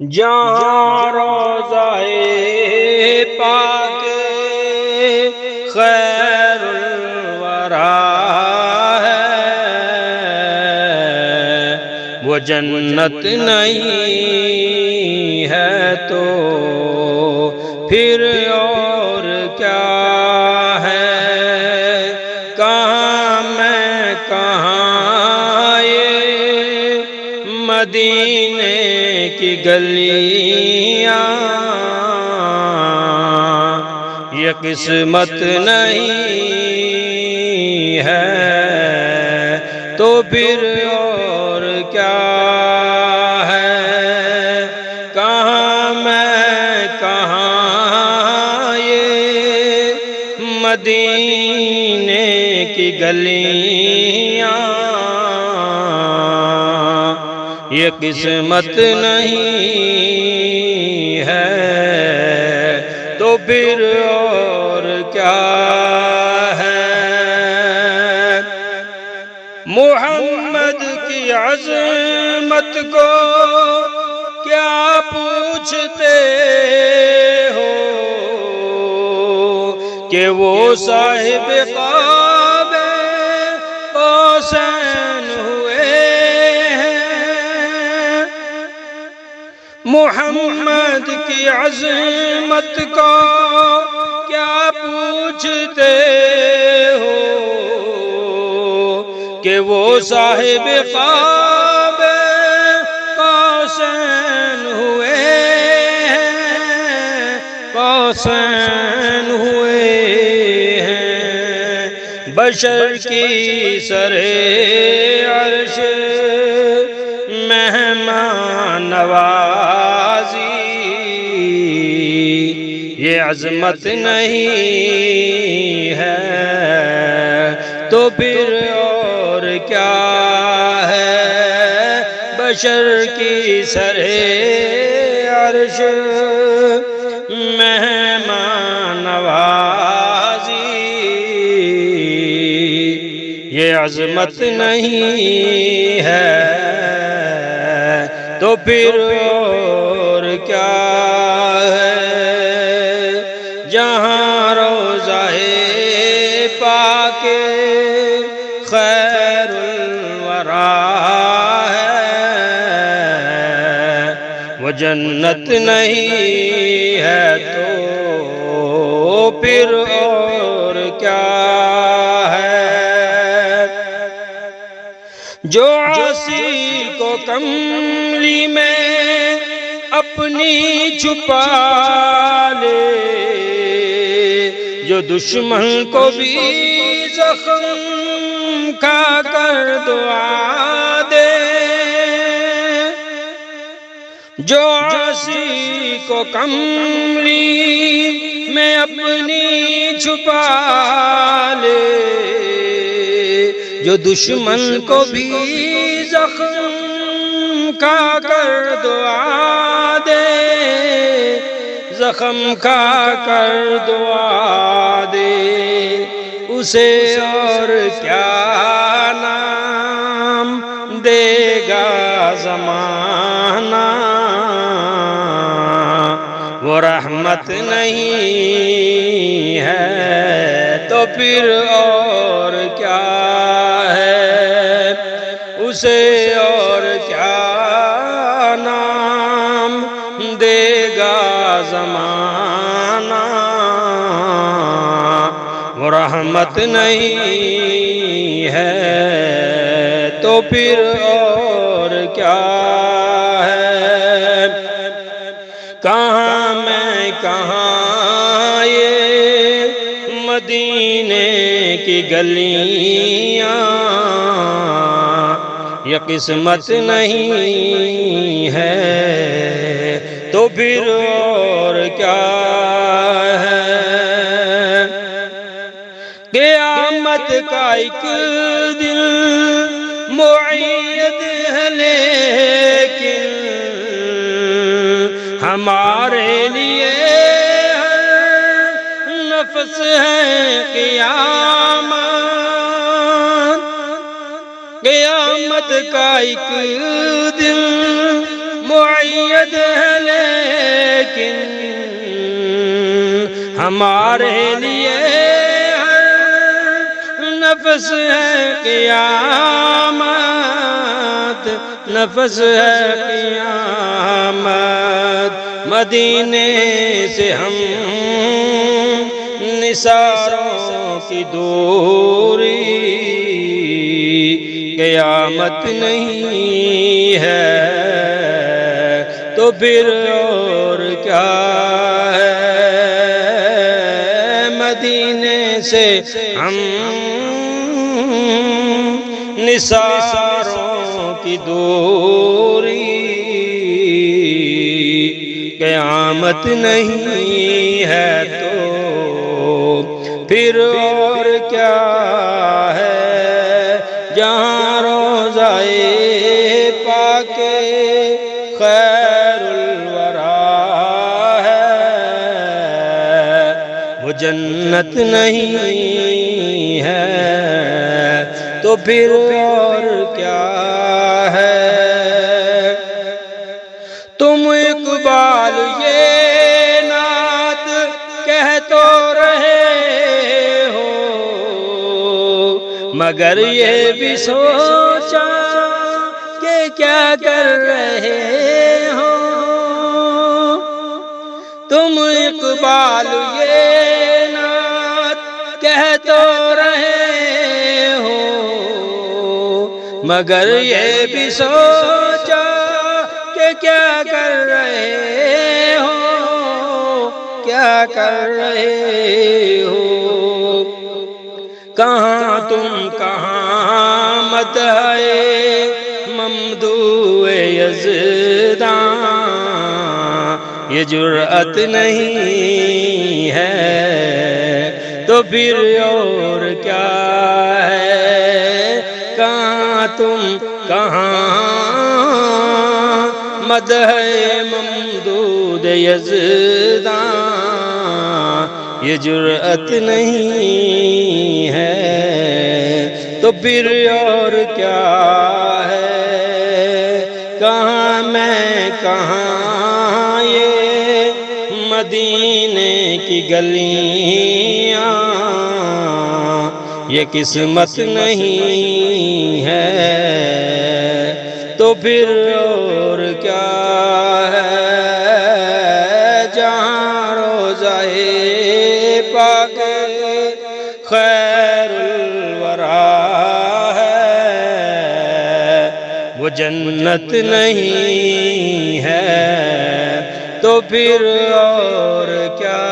جہاں روضہ پاک خیر الورا ہے، وہ جنت نہیں ہے تو پھر اور کیا ہے؟ کہاں میں کہاں یہ مدینے کی گلیاں، یہ قسمت نہیں ہے تو پھر اور کیا ہے؟ کہاں میں کہاں یہ مدینے کی گلیاں، یہ قسمت نہیں ہے تو پھر اور کیا ہے؟ محمد کی عظمت کو کیا پوچھتے ہو کہ وہ صاحب قاب قوسین ہوئے ہیں؟ محمد کی عظمت کو کیا پوچھتے ہو کہ وہ صاحب قاب قوسین ہوئے ہیں، قوسین ہوئے ہیں۔ بشر کی سر عرش مہمان نوازی، یہ عظمت نہیں ہے تو پھر اور کیا ہے؟ بشر کی سر عرش مہمان نوازی، یہ عظمت نہیں ہے تو پھر اور کیا ہے؟ جہاں روضہ پاک خیر الورا ہے، وہ جنت نہیں ہے تو پھر اور کیا ہے؟ جو عاصی کو کملی میں اپنی چھپا لے، جو دشمن کو بھی زخم کھا کر دعا دے، جو عاصی کو کملی میں اپنی چھپا لے، جو دشمن کو بھی زخم کھا کر دعا دے، زخم کھا کر دعا دے، اسے اور کیا نام دے گا زمانہ؟ وہ رحمت نہیں ہے تو پھر اور کیا ہے؟ اسے اور کیا نام دے گا زمانہ؟ وہ رحمت نہیں ہے تو پھر اور کیا ہے؟ کہاں میں کہاں یہ مدینے کی گلیاں، یہ قسمت نہیں ہے تو پھر اور کیا ہے؟ قیامت کا ایک دن معید ہے لیکن ہمارے لیے ہر نفس ہے قیامت، قیامت کا ایک دن مقید ہے لیکن ہمارے لیے ہر نفس ہے قیامت، نفس ہے قیامت۔ مدینے سے ہم نثاروں کی دوری، قیامت نہیں ہے تو پھر اور کیا ہے؟ مدینے سے ہم نثاروں کی دوری، قیامت نہیں ہے تو پھر اور کیا ہے؟ جہاں روضہ پاک خیر الورا ہے، وہ جنت نہیں ہے تو پھر اور کیا ہے؟ تم اقبال یہ نعت کہہ تو رہے ہو، مگر یہ بھی سوچا کہ کیا کر رہے ہو؟ تم اقبال یہ نعت کہہ تو رہے ہو، مگر یہ بھی سوچا کہ کیا کر رہے ہو، کیا کر رہے ہو؟ کہاں تم کہاں مدح ممدوح یزداں، یہ جرأت نہیں ہے تو پھر اور کیا ہے؟ کہاں تم کہاں مدح ممدود یزداں، یہ جرأت نہیں ہے تو پھر اور کیا ہے؟ کہاں میں کہاں یہ مدینے کی گلیاں، یہ قسمت نہیں ہے تو پھر اور کیا ہے؟ جہاں روضہ پاک خیر الورا ہے، وہ جنت نہیں ہے تو پھر اور کیا